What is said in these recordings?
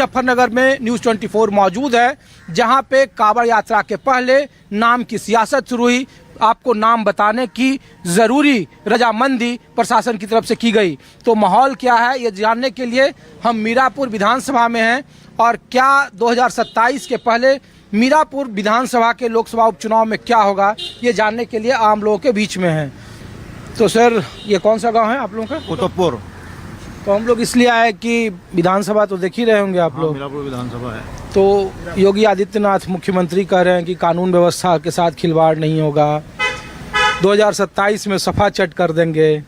मुजफ्फरनगर में न्यूज़ 24 मौजूद है, जहां पे कांवड़ यात्रा के पहले नाम की सियासत शुरू हुई। आपको नाम बताने की ज़रूरी रजामंदी प्रशासन की तरफ से की गई। तो माहौल क्या है ये जानने के लिए हम मीरापुर विधानसभा में हैं, और क्या 2027 के पहले मीरापुर विधानसभा के लोकसभा उपचुनाव में क्या होगा ये जानने के लिए आम लोगों के बीच में हैं। तो सर, ये कौन सा गांव है आप लोगों का? कुतुबपुर। तो हम लोग इसलिए आए कि विधानसभा तो देख ही रहे होंगे आप लोग। मीरापुर विधानसभा है। तो योगी आदित्यनाथ मुख्यमंत्री कह रहे हैं कि कानून व्यवस्था के साथ खिलवाड़ नहीं होगा, 2027 में सफा चट कर देंगे।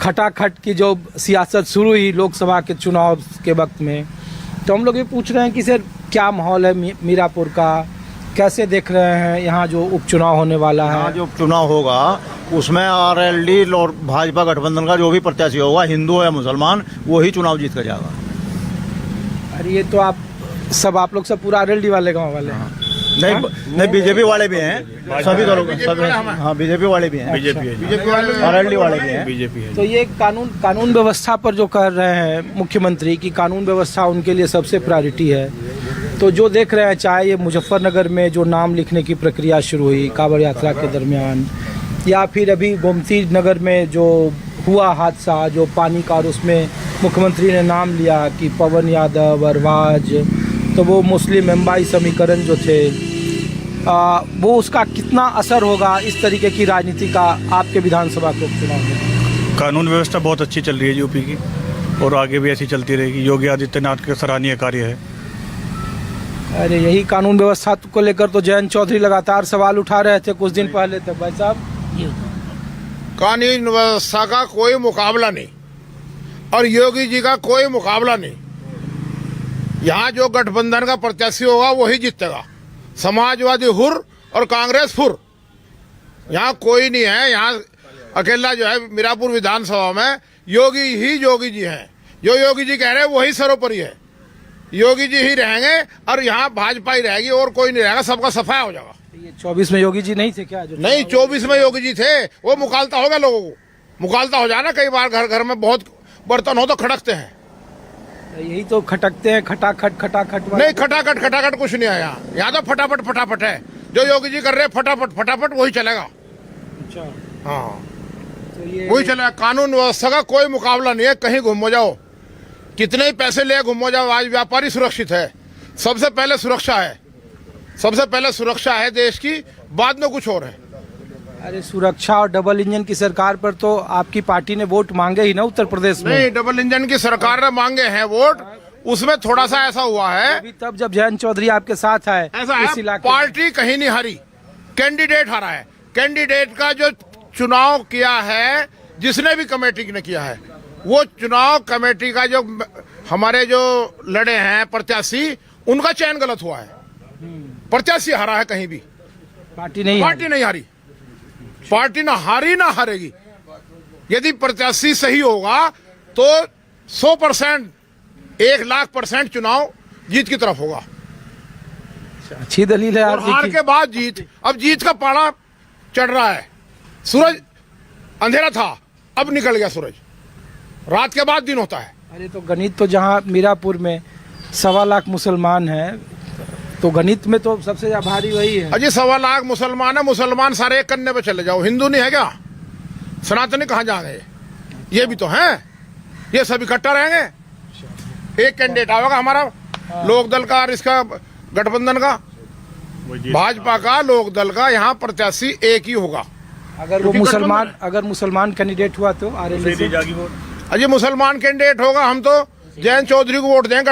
खटाखट की जो सियासत शुरू हुई लोकसभा के चुनाव के वक्त में, तो हम लोग ये पूछ रहे हैं कि सर क्या माहौल है मीरापुर का, कैसे देख रहे हैं यहाँ जो उपचुनाव होने वाला है? यहाँ जो उपचुनाव होगा उसमें आरएलडी और भाजपा गठबंधन का जो भी प्रत्याशी होगा, हिंदू या मुसलमान, वही चुनाव जीत कर जाएगा। अरे ये तो आप लोग सब पूरा आरएलडी वाले गाँव वाले हैं? नहीं, बीजेपी वाले भी हैं, सभी दलों हाँ, बीजेपी वाले भी हैं, बीजेपी वाले, आरएलडी वाले भी हैं, बीजेपी है। तो ये कानून व्यवस्था पर जो कह रहे हैं मुख्यमंत्री की, कानून व्यवस्था उनके लिए सबसे प्रायोरिटी है। तो जो देख रहे हैं, चाहे ये मुजफ्फरनगर में जो नाम लिखने की प्रक्रिया शुरू हुई कांवड़ यात्रा के दरमियान, या फिर अभी गोमती नगर में जो हुआ हादसा जो पानी का, और उसमें मुख्यमंत्री ने नाम लिया कि पवन यादव, अरबाज, तो वो मुस्लिम एम्बाई समीकरण जो थे, वो उसका कितना असर होगा इस तरीके की राजनीति का आपके विधानसभा के उपचुनाव में? कानून व्यवस्था बहुत अच्छी चल रही है यूपी की, और आगे भी ऐसी चलती रहेगी। योगी आदित्यनाथ का सराहनीय कार्य है। अरे यही कानून व्यवस्था को लेकर तो जयंत चौधरी लगातार सवाल उठा रहे थे कुछ दिन पहले तक। भाई साहब, कानून व्यवस्था का कोई मुकाबला नहीं, और योगी जी का कोई मुकाबला नहीं। यहाँ जो गठबंधन का प्रत्याशी होगा वही जीतेगा, समाजवादी हुर और कांग्रेस फुर। यहाँ कोई नहीं है। यहाँ अकेला जो है मीरापुर विधानसभा में योगी जी हैं। जो योगी जी कह रहे हैं वही सर्वोपरि है। योगी जी ही रहेंगे और यहाँ भाजपा ही रहेगी, और कोई नहीं रहेगा, सबका सफाया हो जाएगा। ये 24 में योगी जी नहीं थे क्या? नहीं, 24 में योगी जी थे। वो मुकालता हो गया, लोगों को मुकालता हो जाए ना। कई बार घर में बहुत बर्तन हो तो खटकते हैं। यही तो खटकते हैं, खटाखट नहीं, खटाखट कुछ नहीं है यहाँ तो फटाफट है। जो योगी जी कर रहे हैं फटाफट वही चलेगा। अच्छा, हाँ, तो ये वही चलेगा। कानून व्यवस्था का कोई मुकाबला नहीं है। कहीं घूमो जाओ, कितने ही पैसे ले घूमो जाओ, आज व्यापारी सुरक्षित है। सबसे पहले सुरक्षा है देश की, बाद में कुछ और है। अरे सुरक्षा और डबल इंजन की सरकार पर तो आपकी पार्टी ने वोट मांगे ही ना उत्तर प्रदेश में। नहीं, डबल इंजन की सरकार ने मांगे हैं वोट, उसमें थोड़ा सा ऐसा हुआ है अभी तब जब जयंत चौधरी आपके साथ है। ऐसा है, पार्टी कहीं नहीं हारी, कैंडिडेट हारा है। कैंडिडेट का जो चुनाव किया है, जिसने भी कमेटी ने किया है, वो चुनाव कमेटी का जो हमारे जो लड़े हैं प्रत्याशी, उनका चयन गलत हुआ है। प्रत्याशी हारा है, कहीं भी पार्टी नहीं हारी। पार्टी ना हारी ना हारेगी। यदि प्रत्याशी सही होगा तो 100%, 1,00,000% चुनाव जीत की तरफ होगा। अच्छी दलील है। और हार के बाद जीत, अब जीत का पारा चढ़ रहा है। सूरज अंधेरा था, अब निकल गया सूरज। रात के बाद दिन होता है। अरे तो गणित तो जहाँ मीरापुर में 1.25 लाख मुसलमान हैं, तो गणित में तो सबसे ज्यादा भारी वही है। अजी 1.25 लाख मुसलमान है। मुसलमान सारे एक कन्ने पे चले जाओ, हिंदू नहीं है क्या? सनातनी कहाँ जाएंगे? ये भी तो हैं, ये सब इकट्ठा रहेंगे। एक कैंडिडेट आएगा हमारा लोकदल का और इसका गठबंधन का, भाजपा का, लोकदल का। यहाँ प्रत्याशी एक ही होगा। अगर वो मुसलमान कैंडिडेट हुआ तो आरएलडी से अजी मुसलमान कैंडिडेट होगा, हम तो जयंत चौधरी को वोट देंगे,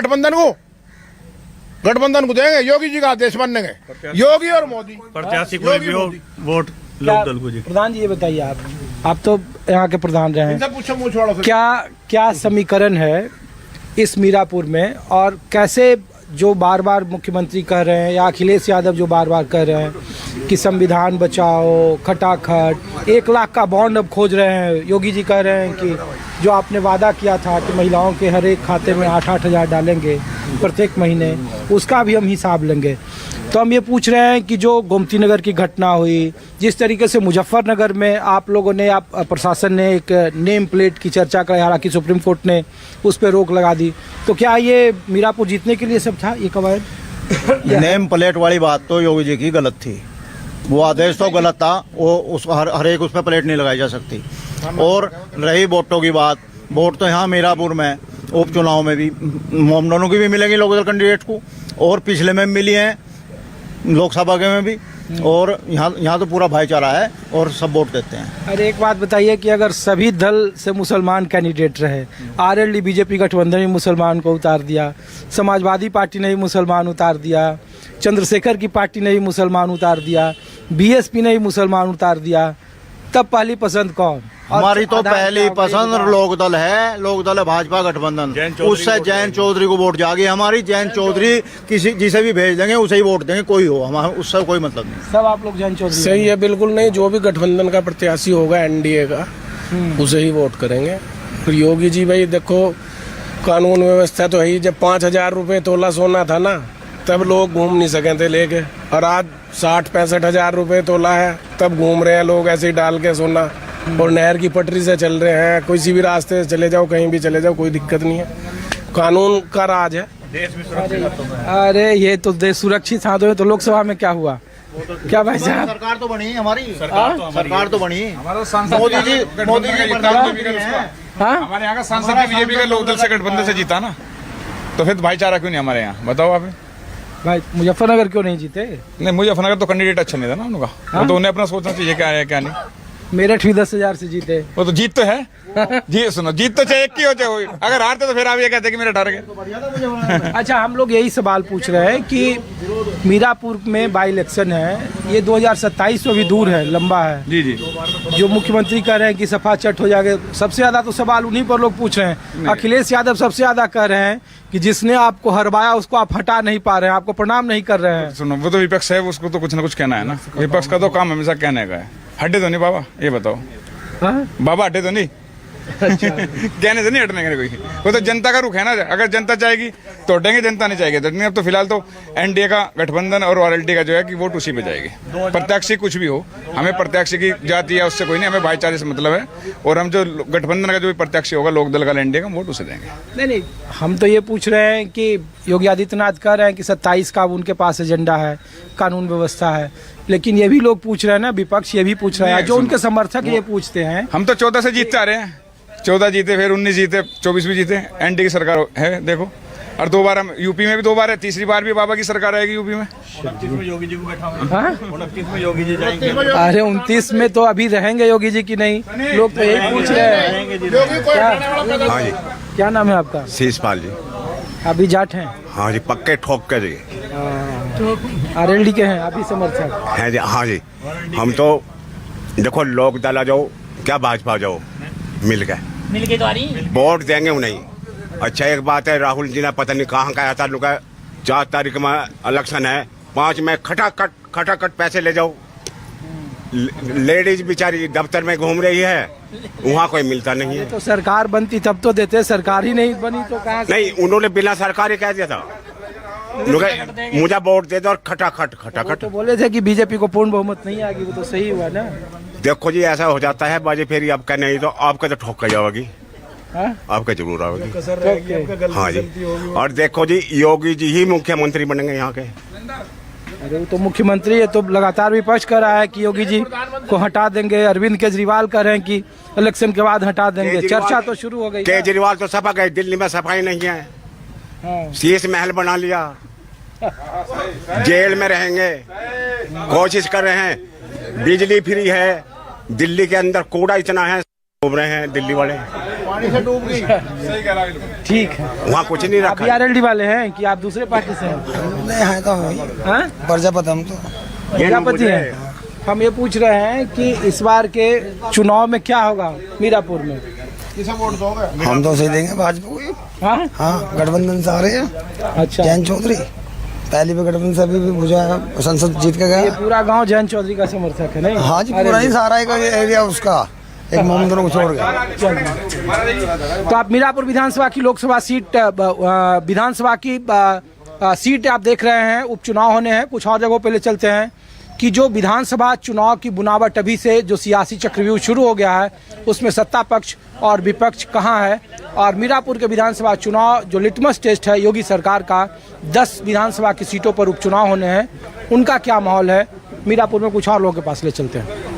गठबंधन को देंगे। योगी जी का आदेश मानेंगे, योगी और मोदी प्रत्याशी कोई भी हो, वोट लोकदल को। प्रधान जी ये बताइए, आप तो यहाँ के प्रधान रहे हैं, क्या समीकरण है इस मीरापुर में, और कैसे जो बार बार मुख्यमंत्री कह रहे हैं या अखिलेश यादव जो बार बार कह रहे हैं कि संविधान बचाओ, खटाखट 1 लाख का बॉन्ड अब खोज रहे हैं। योगी जी कह रहे हैं कि जो आपने वादा किया था कि महिलाओं के हर एक खाते में 8-8 हज़ार डालेंगे प्रत्येक महीने, उसका भी हम हिसाब लेंगे। तो हम ये पूछ रहे हैं कि जो गोमती नगर की घटना हुई, जिस तरीके से मुजफ्फरनगर में आप लोगों ने, आप प्रशासन ने एक नेम प्लेट की चर्चा कराई, हालांकि सुप्रीम कोर्ट ने उस पर रोक लगा दी, तो क्या ये मीरापुर जीतने के लिए सब था ये कवायद? नेम प्लेट वाली बात तो योगी जी की गलत थी, वो आदेश तो गलत था, वो उस हर एक उस पर प्लेट नहीं लगाई जा सकती। और रही वोटों की बात, वोट तो यहाँ मीरापुर में उपचुनाव में भी हम दोनों की भी मिलेंगी लोकल कैंडिडेट को, और पिछले में मिली हैं लोकसभा के में भी, और यहाँ तो पूरा भाईचारा है और सब वोट देते हैं। अरे एक बात बताइए कि अगर सभी दल से मुसलमान कैंडिडेट रहे, आरएलडी बीजेपी गठबंधन ने मुसलमान को उतार दिया, समाजवादी पार्टी ने भी मुसलमान उतार दिया, चंद्रशेखर की पार्टी ने भी मुसलमान उतार दिया, बीएसपी ने भी मुसलमान उतार दिया, तब पहली पसंद कौन? हमारी तो पहली पसंद लोकदल है भाजपा गठबंधन। उससे जैन चौधरी को वोट जाएगी हमारी। जैन चौधरी किसी जिसे भी भेज देंगे उसे ही वोट देंगे, कोई हो, हमारा उससे कोई मतलब नहीं। सब आप लोग जैन चौधरी? सही है, बिल्कुल नहीं। जो भी गठबंधन का प्रत्याशी होगा एनडीए का, उसे ही वोट करेंगे। फिर योगी जी भाई देखो, कानून व्यवस्था तो है ही। जब 5,000 रुपये तोला सोना था ना, तब लोग घूम नहीं सके थे लेके, और आज 60-65 हज़ार रुपये तोला है, तब घूम रहे हैं लोग ऐसे ही डाल के सोना, और नहर की पटरी से चल रहे हैं। किसी भी रास्ते से चले जाओ, कहीं भी चले जाओ, कोई दिक्कत नहीं है। कानून का राज है। अरे ये तो देश सुरक्षित हाथों में। तो लोकसभा में क्या हुआ? क्या भाई साहब? सरकार तो बनी हमारी, सरकार तो बनी। मोदी जी हमारे यहाँ का सांसद भी बीजेपी के लोकदल से गठबंधन से जीता ना, तो फिर भाईचारा क्यों नहीं हमारे यहाँ? बताओ आप। भाई मुजफ्फरनगर क्यों नहीं जीते? नहीं, मुजफ्फरनगर तो कैंडिडेट अच्छा नहीं था ना उनका। वो तो उन्हें अपना सोचना चाहिए क्या है क्या नहीं। मेरठ भी 10,000 से जीते। वो तो जीत तो है जी। सुनो, जीत तो चाहे एक की हो चाहे, अगर हारते तो फिर आप ये कहते कि मेरा डर गया। अच्छा, हम लोग यही सवाल पूछ रहे हैं कि मीरापुर में बाई इलेक्शन है, ये 2027 में भी दूर है, लंबा है। जी जी। जो मुख्यमंत्री कह रहे हैं कि सफा चट हो जाएगा, सबसे ज्यादा तो सवाल उन्हीं पर लोग पूछ रहे हैं। अखिलेश यादव सबसे ज्यादा कह रहे हैं कि जिसने आपको हरवाया उसको आप हटा नहीं पा रहे हैं, आपको प्रणाम नहीं कर रहे हैं। सुनो, वो तो विपक्ष है, उसको तो कुछ ना कुछ कहना है ना। विपक्ष का तो काम हमेशा कहने का है। हटे तो नहीं बाबा, ये बताओ। बाबा हटे तो नहीं कहने से नहीं हटने का कोई। वो तो जनता का रुख है ना। अगर जनता चाहेगी तो हटेंगे, जनता नहीं चाहेगी तो नहीं। अब तो फिलहाल तो एनडीए का गठबंधन और आरएलडी का जो है कि वोट उसी पे जाएगी। प्रत्याशी कुछ भी हो, हमें प्रत्याशी की जाति है उससे कोई नहीं, हमें भाईचारे से मतलब है। और हम जो गठबंधन का जो भी प्रत्याशी होगा लोकदल का, एनडीए का, वोट उसे देंगे। नहीं, हम तो ये पूछ रहे हैं कि योगी आदित्यनाथ कह रहे हैं कि 27 का उनके पास एजेंडा है, कानून व्यवस्था है, लेकिन ये भी लोग पूछ रहे हैं ना, विपक्ष ये भी पूछ रहा है, जो उनके समर्थक ये पूछते हैं। हम तो 14 से जीतते आ रहे हैं। 14 जीते, फिर 19 जीते, 24 भी जीते। एनडीए की सरकार है देखो, और 2 बार हम यूपी में भी 2 बार है, तीसरी बार भी बाबा की सरकार आएगी यूपी में। 29 में योगी जी को बैठा हुआ। हाँ? 29 में योगी जी जाएंगे। अरे 29 में तो अभी रहेंगे योगी जी की नहीं, लोग तो यही पूछ रहे हैं। हाँ जी। क्या नाम है आपका? शीशपाल जी। अभी जाट हैं? हाँ जी, पक्के ठोक के जी। आरएलडी के हैं अभी समर्थक? हैं जी। हाँ जी, हम तो देखो लोक दल जाओ क्या भाजपा जाओ, मिल के तो आ रही वोट देंगे उन्हें। अच्छा, एक बात है, राहुल जी ने पता नहीं कहाँ का आया था, लोग 4 तारीख में इलेक्शन है, 5 में खटाखट पैसे ले जाओ। लेडीज बेचारी दफ्तर में घूम रही है, वहाँ कोई मिलता नहीं है। तो सरकार बनती तब तो देते, सरकार ही नहीं बनी तो कहाँ? नहीं, उन्होंने बिना सरकारी कह दिया था, मुझे वोट दे दो और खटाखट। तो बोले थे कि बीजेपी को पूर्ण बहुमत नहीं आएगी, वो तो सही हुआ ना। देखो जी, ऐसा हो जाता है बाजी, फिर आपका नहीं तो आपका तो ठोक कर जाओगी। आपका जरूर आओगी। हाँ जी। और देखो जी, योगी जी ही मुख्यमंत्री बनेंगे यहाँ के। अरे वो तो मुख्यमंत्री है, तो लगातार विपक्ष कर रहा है कि योगी जी को हटा देंगे। अरविंद केजरीवाल कह रहे हैं कि इलेक्शन के बाद हटा देंगे। चर्चा तो शुरू हो गई। केजरीवाल तो सफा गए, दिल्ली में सफाई नहीं है। शीश महल बना लिया, जेल में रहेंगे, कोशिश कर रहे हैं। बिजली फ्री है, दिल्ली के अंदर कूड़ा इतना है, घूम रहे हैं दिल्ली वाले। पानी से डूब गई। ठीक है, वहाँ कुछ नहीं रखा। आप आरएलडी वाले हैं कि आप दूसरे पार्टी से हैं? नहीं तो प्रजापति, हम तो प्रजापति हैं। हम ये पूछ रहे हैं कि इस बार के चुनाव में क्या होगा मीरापुर में? किसे वोट दोगे? हम तो सही देंगे भाजपा को। हाँ, हाँ, गठबंधन से आ रहे हैं। अच्छा, जैन चौधरी पहली भी गठबंधन से अभी भी भुजा संसद जीत के ये गया। पूरा गांव जयंत चौधरी का समर्थक है नहीं? हाँ जी, पूरा ही सारा एक एरिया उसका, एक मोहम्मद को छोड़ गया। तो आप मीरापुर विधानसभा की लोकसभा सीट विधानसभा की सीट आप देख रहे हैं, उपचुनाव होने हैं। कुछ और जगहों पे ले चलते हैं कि जो विधानसभा चुनाव की बुनावट अभी से जो सियासी चक्रव्यूह शुरू हो गया है उसमें सत्ता पक्ष और विपक्ष कहाँ है, और मीरापुर के विधानसभा चुनाव जो लिटमस टेस्ट है योगी सरकार का, 10 विधानसभा की सीटों पर उपचुनाव होने हैं, उनका क्या माहौल है। मीरापुर में कुछ और लोगों के पास ले चलते हैं।